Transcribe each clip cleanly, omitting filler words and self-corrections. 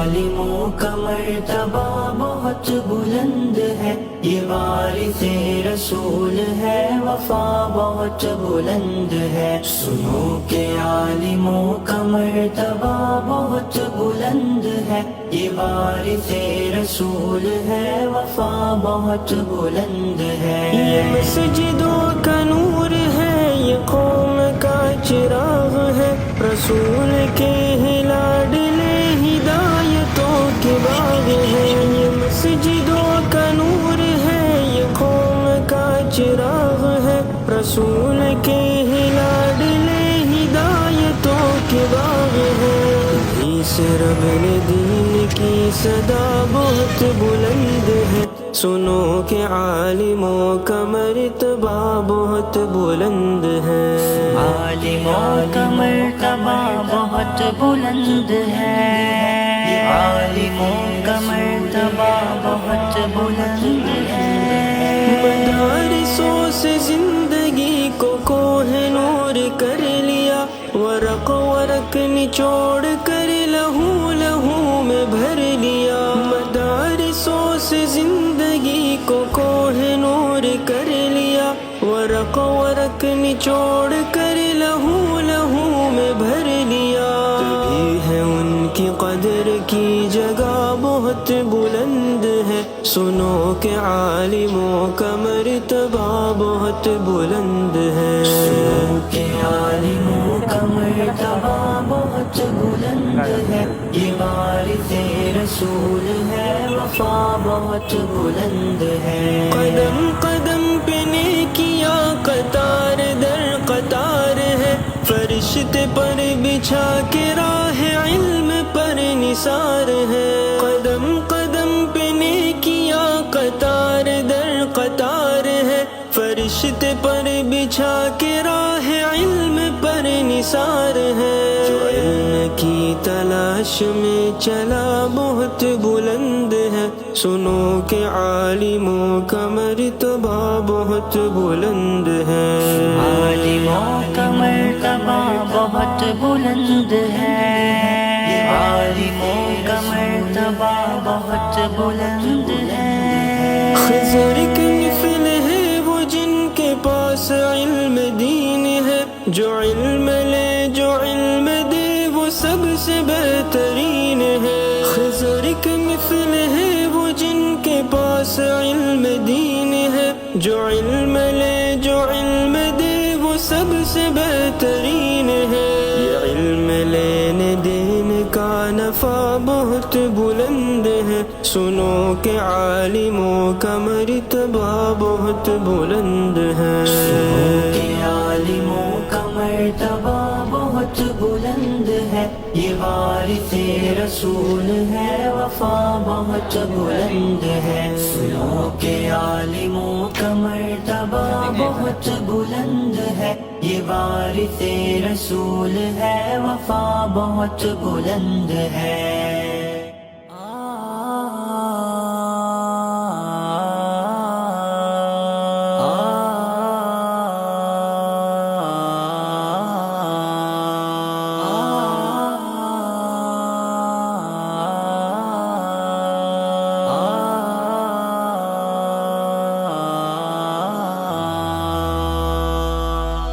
عالموں کا مرتبہ بہت بلند ہے، یہ وارث رسول ہے، وفا بہت بلند ہے۔ سنو کہ عالموں کا مرتبہ بہت بلند ہے، یہ وارث رسول ہے، وفا بہت بلند ہے۔ یہ مسجدوں کا نور ہے، یہ قوم کا چراغ ہے، رسول کے لاڈلے ہدایتوں کے باغ ہے۔ یہ مسجدوں کا نور ہے، یہ قوم کا چراغ ہے، رسول کے لاڈلے ہدایتوں کے باغ ہے۔ اس رب نے دین کی صدا بہت بلند ہے، سنو کہ عالموں کا مرتبہ بہت بلند ہے۔ عالموں کا مرتبہ بہت بلند ہے، عالموں کا مرتبہ بہت بلند ہے۔ مدارسوں سے زندگی کو کوہ نور کر لیا، ورق ورق نچوڑ کر لہو لہو میں بھر لیا۔ مدارسوں سے زندگی کو کوہ نور کر لیا، ورق ورق نچوڑ کر لہو لہو میں بھر لیا۔ تبھی ہے ان کی قدر کی جگہ بہت بلند ہے، سنو کہ عالموں کا مرتبہ بہت بلند ہے۔ سنو کہ عالموں کا مرتبہ بہت بلند ہے، یہ وارث رسول ہے، وفا بہت بلند ہے۔ قدم قدم پہ نیکیاں قطار در قطار ہے، فرشتے پر بچھا کے راہ علم پر نثار ہے۔ قدم قدم پہ نیکیاں قطار در قطار ہے، فرشتے پر بچھا کے راہ علم پر نثار ہے۔ جو علم کی تلاش میں چلا بہت بلند ہے، سنو کہ عالموں کا مرتبہ بہت بلند ہے۔ عالموں کا مرتبہ بہت بلند ہے، عالموں کا مرتبہ بہت بلند ہے۔ خضر کے مثل ہے وہ جن کے پاس علم دین ہے، جو علم لے جو علم دے وہ سب سے بہترین ہے۔ خضر کے مثل ہے وہ جن کے پاس علم دین ہے، جو علم لے جو علم دے وہ سب سے بہترین ہے۔ یہ علم لینے دینے کا نفع بہت بلند ہے، سنو کہ عالموں کا مرتبہ بہت بلند ہے۔ سنو کہ عالموں کا مرتبہ بہت بلند ہے، یہ وارث رسول ہے، وفا بہت بلند ہے۔ سنو کہ عالموں کا مرتبہ بہت بلند ہے، یہ وارث رسول ہے، وفا بہت بلند ہے۔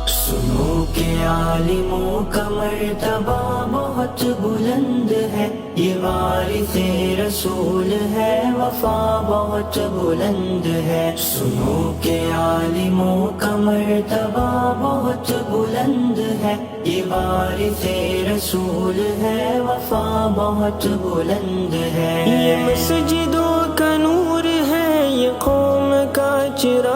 سنو کہ عالموں کا مرتبہ بہت بلند ہے، یہ وارث رسول ہے، وفا بہت بلند ہے۔ سنو کہ عالموں کا مرتبہ بہت بلند ہے، یہ وارث رسول ہے، وفا بہت بلند ہے۔ یہ مسجدوں کا نور ہے، یہ قوم کا چراغ